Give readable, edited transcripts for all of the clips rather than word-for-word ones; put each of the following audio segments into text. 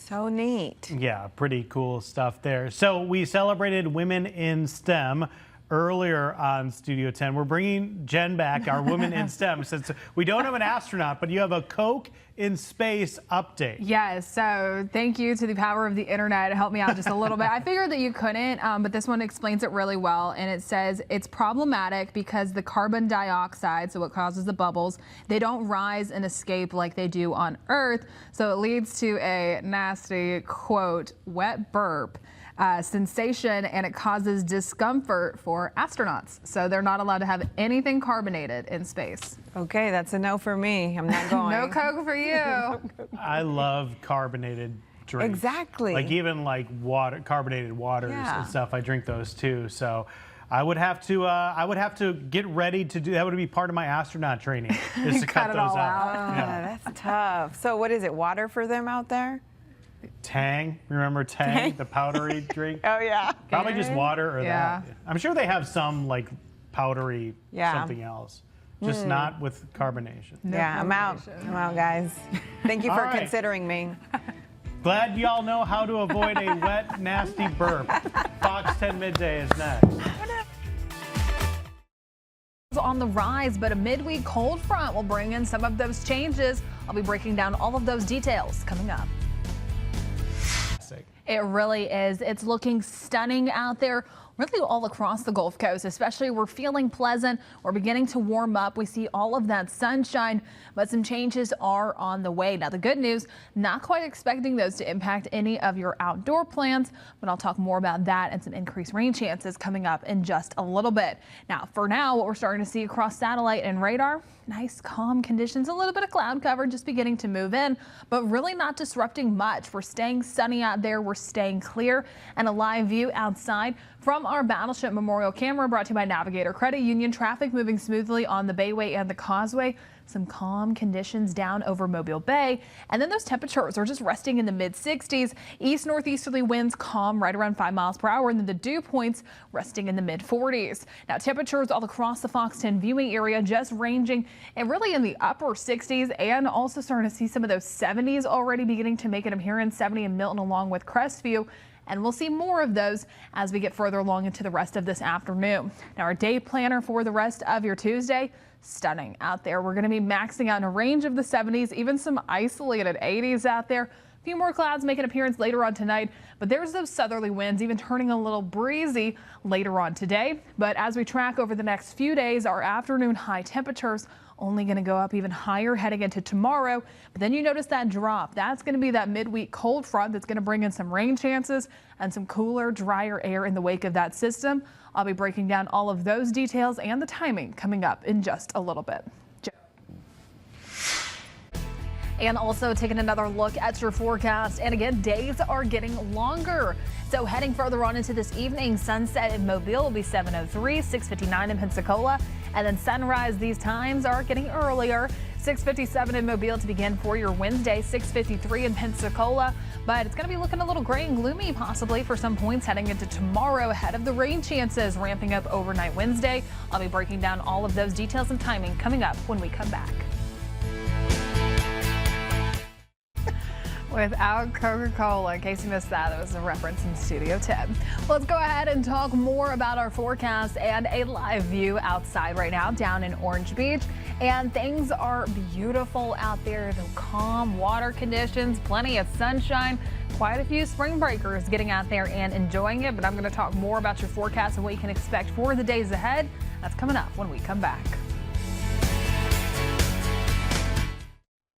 So neat. Yeah, pretty cool stuff there. So we celebrated Women in STEM earlier on Studio 10. We're bringing Jen back, our Women in STEM, since we don't have an astronaut, but you have a Coke in Space update. Yes, so thank you to the power of the internet. It helped me out just a little bit. I figured that you couldn't, but this one explains it really well. And it says it's problematic because the carbon dioxide, so what causes the bubbles, they don't rise and escape like they do on Earth. So it leads to a nasty, quote, wet burp sensation, and it causes discomfort for astronauts. So they're not allowed to have anything carbonated in space. Okay, that's a no for me. I'm not going. No Coke for you. I love carbonated drinks. Exactly. Like even like water, carbonated waters and stuff. I drink those too. So I would have to get ready to do that. Would be part of my astronaut training is to cut those out. Yeah, that's tough. So what is it? Water for them out there? Tang, remember Tang, the powdery drink? Oh yeah. Probably just water or Yeah. that. I'm sure they have some like powdery something else, just not with carbonation. Yeah, I'm out. I'm out, guys. Thank you for considering me. Glad y'all know how to avoid a wet, nasty burp. Fox 10 Midday is next. On the rise, but a midweek cold front will bring in some of those changes. I'll be breaking down all of those details coming up. It really is. It's looking stunning out there, really all across the Gulf Coast, especially we're feeling pleasant. We're beginning to warm up. We see all of that sunshine, but some changes are on the way. Now, the good news, not quite expecting those to impact any of your outdoor plans, but I'll talk more about that and some increased rain chances coming up in just a little bit. Now, for now, what we're starting to see across satellite and radar, nice calm conditions, a little bit of cloud cover just beginning to move in, but really not disrupting much. We're staying sunny out there. We're staying clear, and a live view outside from our Battleship Memorial camera brought to you by Navigator Credit Union. Traffic moving smoothly on the Bayway and the Causeway. Some calm conditions down over Mobile Bay. And then those temperatures are just resting in the mid-60s. East-northeasterly winds calm right around 5 miles per hour. And then the dew points resting in the mid-40s. Now temperatures all across the Fox 10 viewing area just ranging and really in the upper 60s, and also starting to see some of those 70s already beginning to make an appearance. 70 in Milton along with Crestview. And we'll see more of those as we get further along into the rest of this afternoon. Now, our day planner for the rest of your Tuesday, stunning out there. We're going to be maxing out in a range of the 70s, even some isolated 80s out there. A few more clouds make an appearance later on tonight, but there's those southerly winds even turning a little breezy later on today. But as we track over the next few days, our afternoon high temperatures only going to go up even higher heading into tomorrow. But then you notice that drop. That's going to be that midweek cold front that's going to bring in some rain chances and some cooler, drier air in the wake of that system. I'll be breaking down all of those details and the timing coming up in just a little bit. And also taking another look at your forecast. And again, days are getting longer. So heading further on into this evening, sunset in Mobile will be 7:03, 6:59 in Pensacola. And then sunrise, these times are getting earlier. 6:57 in Mobile to begin for your Wednesday, 6:53 in Pensacola. But it's going to be looking a little gray and gloomy possibly for some points heading into tomorrow ahead of the rain chances ramping up overnight Wednesday. I'll be breaking down all of those details and timing coming up when we come back. Without Coca-Cola, in case you missed that, it was a reference in Studio 10. Let's go ahead and talk more about our forecast and a live view outside right now down in Orange Beach. And things are beautiful out there. The calm water conditions, plenty of sunshine, quite a few spring breakers getting out there and enjoying it. But I'm going to talk more about your forecast and what you can expect for the days ahead. That's coming up when we come back.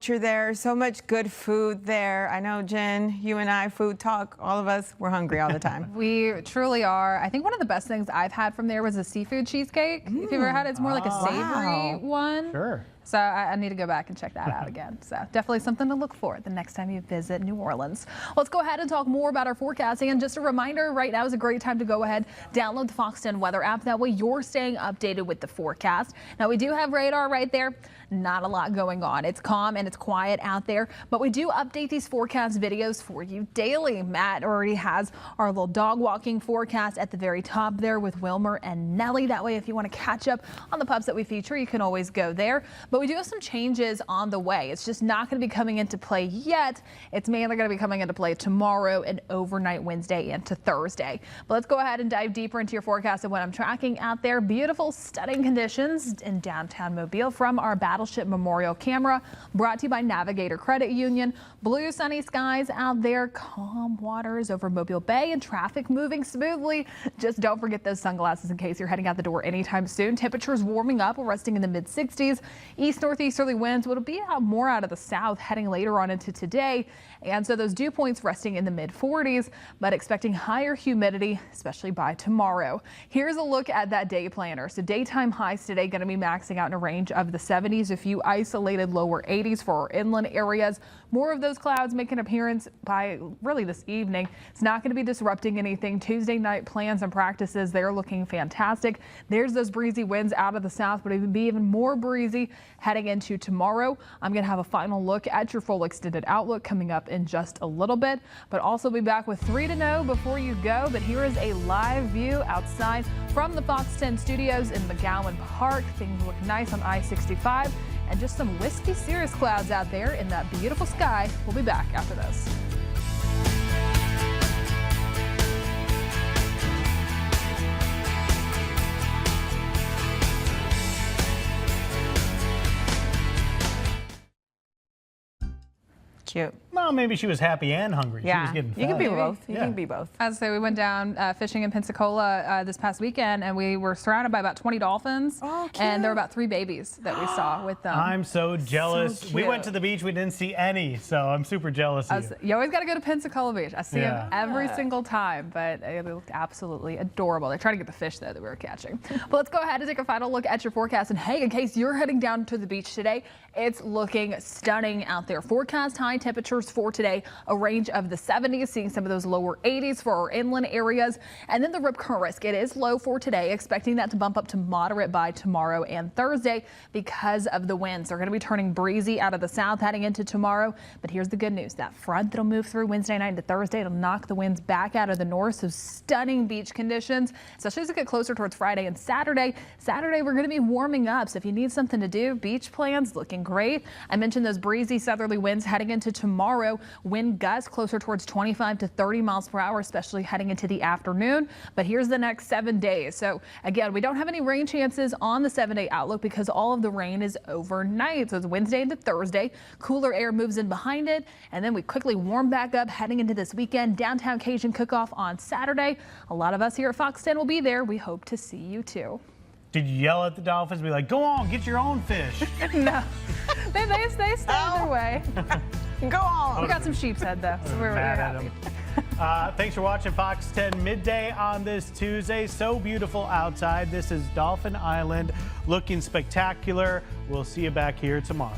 You're there, so much good food there. I know, Jen, you and I, food talk, all of us, we're hungry all the time. We truly are. I think one of the best things I've had from there was a seafood cheesecake. If you've ever had it, it's more like a savory one. Sure. So I need to go back and check that out again. So definitely something to look for the next time you visit New Orleans. Let's go ahead and talk more about our forecasting. And just a reminder, right now is a great time to go ahead, download the Fox 10 weather app. That way you're staying updated with the forecast. Now we do have radar right there. Not a lot going on. It's calm and it's quiet out there, but we do update these forecast videos for you daily. Matt already has our little dog walking forecast at the very top there with Wilmer and Nellie. That way, if you want to catch up on the pups that we feature, you can always go there. But we do have some changes on the way. It's just not going to be coming into play yet. It's mainly going to be coming into play tomorrow and overnight Wednesday into Thursday. But let's go ahead and dive deeper into your forecast of what I'm tracking out there. Beautiful, stunning conditions in downtown Mobile from our Battleship Memorial camera, brought to you by Navigator Credit Union. Blue sunny skies out there, calm waters over Mobile Bay, and traffic moving smoothly. Just don't forget those sunglasses in case you're heading out the door anytime soon. Temperatures warming up, we're resting in the mid-60s. East-northeasterly winds will be out more out of the south heading later on into today. And so those dew points resting in the mid-40s, but expecting higher humidity, especially by tomorrow. Here's a look at that day planner. So daytime highs today going to be maxing out in a range of the 70s, a few isolated lower 80s for our inland areas. More of those clouds make an appearance by really this evening. It's not going to be disrupting anything. Tuesday night plans and practices, they're looking fantastic. There's those breezy winds out of the south, but it would be even more breezy heading into tomorrow. I'm going to have a final look at your full extended outlook coming up in just a little bit, but also be back with 3 to know before you go. But here is a live view outside from the Fox 10 studios in McGowan Park. Things look nice on I-65 and just some wispy cirrus clouds out there in that beautiful sky. We'll be back after this. Cute. Well, maybe she was happy and hungry. She was Yeah, getting you can fed. be both. You Yeah. can be both. As I say, we went down fishing in Pensacola this past weekend, and we were surrounded by about 20 dolphins. Oh, and there were cute. about 3 babies that we saw with them. I'm so jealous. We went cute. to the beach. We didn't see any, so I'm super jealous of you. You always got to go to Pensacola Beach. I see Yeah. them every single time, but they looked absolutely adorable. They tried to get the fish, though, that we were catching. But let's go ahead and take a final look at your forecast. And hey, in case you're heading down to the beach today, it's looking stunning out there. Forecast high temperatures for today, a range of the 70s, seeing some of those lower 80s for our inland areas. And then the rip current risk, it is low for today, expecting that to bump up to moderate by tomorrow and Thursday because of the winds. They're going to be turning breezy out of the south heading into tomorrow. But here's the good news. That front that'll move through Wednesday night into Thursday, it'll knock the winds back out of the north. So stunning beach conditions, especially as we get closer towards Friday and Saturday. Saturday, we're going to be warming up. So if you need something to do, beach plans looking great. I mentioned those breezy southerly winds heading into tomorrow. Wind gusts closer towards 25 to 30 miles per hour, especially heading into the afternoon. But here's the next 7 days. So again, we don't have any rain chances on the 7-day outlook because all of the rain is overnight. So it's Wednesday into Thursday. Cooler air moves in behind it, and then we quickly warm back up heading into this weekend. Downtown Cajun Cook-Off on Saturday. A lot of us here at Fox 10 will be there. We hope to see you too. Did you yell at the dolphins? Be like, go on, get your own fish. No, they stay their way. Go on. We got some sheep's head though, so we're Mad at happy. them. Thanks for watching Fox 10 Midday on this Tuesday. So beautiful outside. This is Dolphin Island, looking spectacular. We'll see you back here tomorrow.